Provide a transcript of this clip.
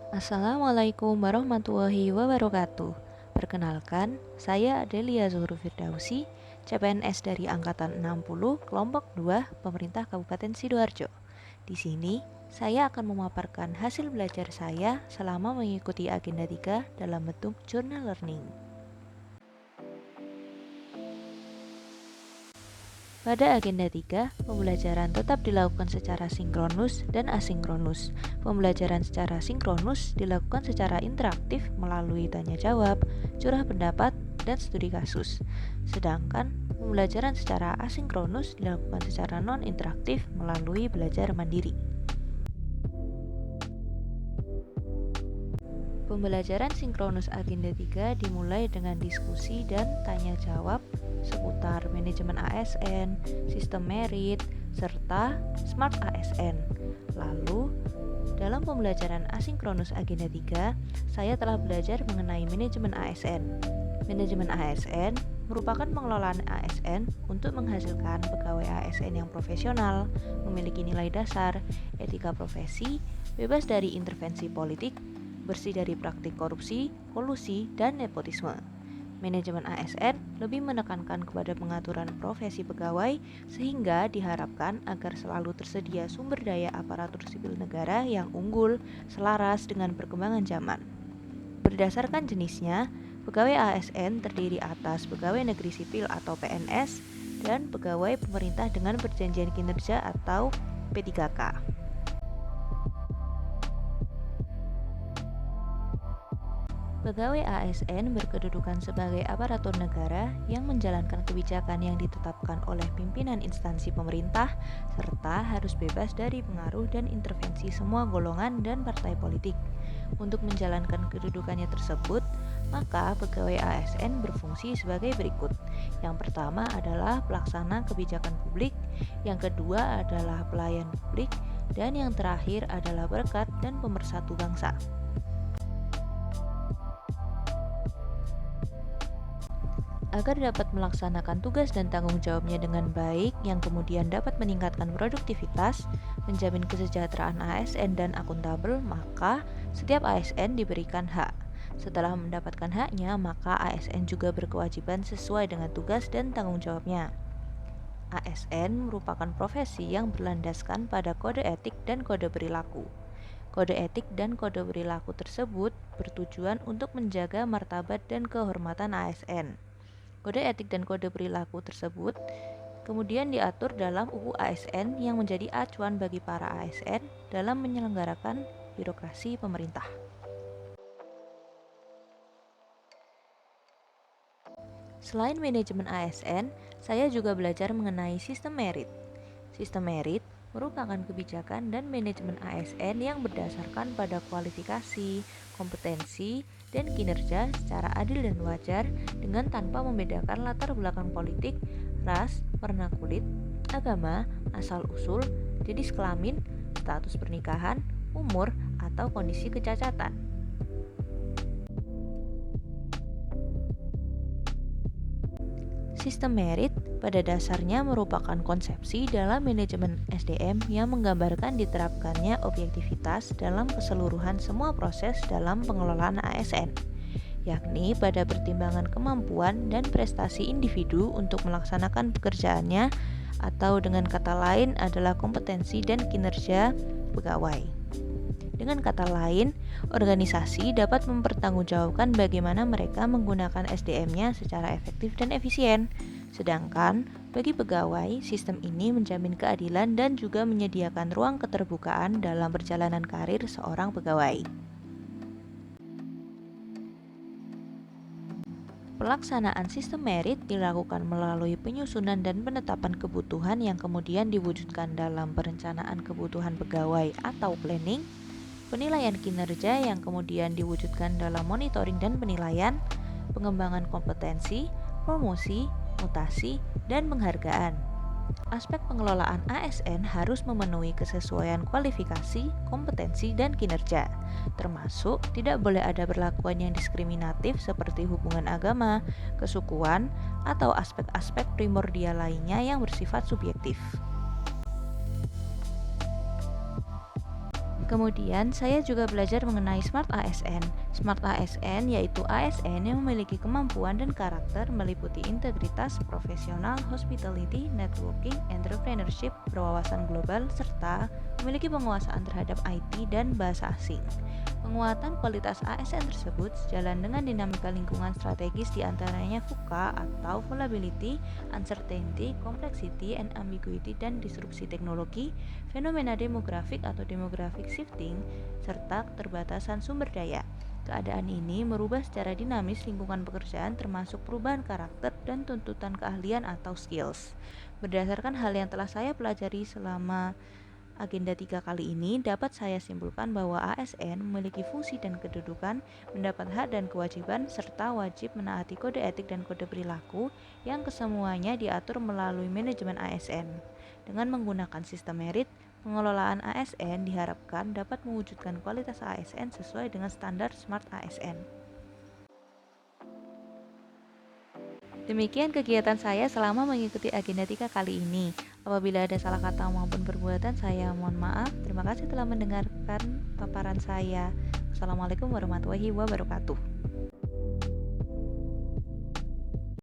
Assalamualaikum warahmatullahi wabarakatuh. Perkenalkan, saya Adelia Zuhru Firdausi, CPNS dari Angkatan 60, Kelompok 2, Pemerintah Kabupaten Sidoarjo. Di sini, saya akan memaparkan hasil belajar saya selama mengikuti agenda 3 dalam bentuk journal learning. Pada agenda 3, pembelajaran tetap dilakukan secara sinkronus dan asinkronus. Pembelajaran secara sinkronus dilakukan secara interaktif melalui tanya jawab, curah pendapat, dan studi kasus. Sedangkan pembelajaran secara asinkronus dilakukan secara non-interaktif melalui belajar mandiri. Pembelajaran sinkronus agenda 3 dimulai dengan diskusi dan tanya jawab seputar manajemen ASN, sistem merit, serta Smart ASN. Lalu, dalam pembelajaran asinkronus agenda 3, saya telah belajar mengenai manajemen ASN. Manajemen ASN merupakan pengelolaan ASN untuk menghasilkan pegawai ASN yang profesional, memiliki nilai dasar, etika profesi, bebas dari intervensi politik, bersih dari praktik korupsi, kolusi, dan nepotisme. Manajemen ASN lebih menekankan kepada pengaturan profesi pegawai sehingga diharapkan agar selalu tersedia sumber daya aparatur sipil negara yang unggul, selaras dengan perkembangan zaman. Berdasarkan jenisnya, pegawai ASN terdiri atas pegawai negeri sipil atau PNS dan pegawai pemerintah dengan perjanjian kinerja atau P3K. Pegawai ASN berkedudukan sebagai aparatur negara yang menjalankan kebijakan yang ditetapkan oleh pimpinan instansi pemerintah serta harus bebas dari pengaruh dan intervensi semua golongan dan partai politik. Untuk menjalankan kedudukannya tersebut, maka pegawai ASN berfungsi sebagai berikut. Yang pertama adalah pelaksana kebijakan publik, yang kedua adalah pelayan publik, dan yang terakhir adalah berkat dan pemersatu bangsa. Agar dapat melaksanakan tugas dan tanggung jawabnya dengan baik yang kemudian dapat meningkatkan produktivitas, menjamin kesejahteraan ASN dan akuntabel, maka setiap ASN diberikan hak. Setelah mendapatkan haknya, maka ASN juga berkewajiban sesuai dengan tugas dan tanggung jawabnya. ASN merupakan profesi yang berlandaskan pada kode etik dan kode perilaku. Kode etik dan kode perilaku tersebut bertujuan untuk menjaga martabat dan kehormatan ASN. Kode etik dan kode perilaku tersebut kemudian diatur dalam UU ASN yang menjadi acuan bagi para ASN dalam menyelenggarakan birokrasi pemerintah. Selain manajemen ASN, saya juga belajar mengenai sistem merit. Sistem merit merupakan kebijakan dan manajemen ASN yang berdasarkan pada kualifikasi, kompetensi, dan kinerja secara adil dan wajar dengan tanpa membedakan latar belakang politik, ras, warna kulit, agama, asal-usul, jenis kelamin, status pernikahan, umur, atau kondisi kecacatan. Sistem merit pada dasarnya merupakan konsepsi dalam manajemen SDM yang menggambarkan diterapkannya objektivitas dalam keseluruhan semua proses dalam pengelolaan ASN, yakni pada pertimbangan kemampuan dan prestasi individu untuk melaksanakan pekerjaannya, atau dengan kata lain adalah kompetensi dan kinerja pegawai. Dengan kata lain, organisasi dapat mempertanggungjawabkan bagaimana mereka menggunakan SDM-nya secara efektif dan efisien. Sedangkan bagi pegawai, sistem ini menjamin keadilan dan juga menyediakan ruang keterbukaan dalam perjalanan karir seorang pegawai. Pelaksanaan sistem merit dilakukan melalui penyusunan dan penetapan kebutuhan yang kemudian diwujudkan dalam perencanaan kebutuhan pegawai atau planning, penilaian kinerja yang kemudian diwujudkan dalam monitoring dan penilaian, pengembangan kompetensi, promosi, mutasi, dan penghargaan. Aspek pengelolaan ASN harus memenuhi kesesuaian kualifikasi, kompetensi, dan kinerja, termasuk tidak boleh ada perlakuan yang diskriminatif seperti hubungan agama, kesukuan, atau aspek-aspek primordial lainnya yang bersifat subjektif. Kemudian, saya juga belajar mengenai Smart ASN. Smart ASN yaitu ASN yang memiliki kemampuan dan karakter meliputi integritas, profesional, hospitality, networking, entrepreneurship, berwawasan global, serta memiliki penguasaan terhadap IT dan bahasa asing. Penguatan kualitas ASN tersebut sejalan dengan dinamika lingkungan strategis di antaranya VUCA atau Volatility, Uncertainty, Complexity, and Ambiguity dan disrupsi teknologi, fenomena demografik atau demographic shifting, serta keterbatasan sumber daya. Keadaan ini merubah secara dinamis lingkungan pekerjaan termasuk perubahan karakter dan tuntutan keahlian atau skills. Berdasarkan hal yang telah saya pelajari selama agenda 3 kali ini, dapat saya simpulkan bahwa ASN memiliki fungsi dan kedudukan, mendapat hak dan kewajiban, serta wajib menaati kode etik dan kode perilaku yang kesemuanya diatur melalui manajemen ASN. Dengan menggunakan sistem merit, pengelolaan ASN diharapkan dapat mewujudkan kualitas ASN sesuai dengan standar Smart ASN. Demikian kegiatan saya selama mengikuti agenda 3 kali ini. Apabila ada salah kata maupun perbuatan, saya mohon maaf. Terima kasih telah mendengarkan paparan saya. Assalamualaikum warahmatullahi wabarakatuh.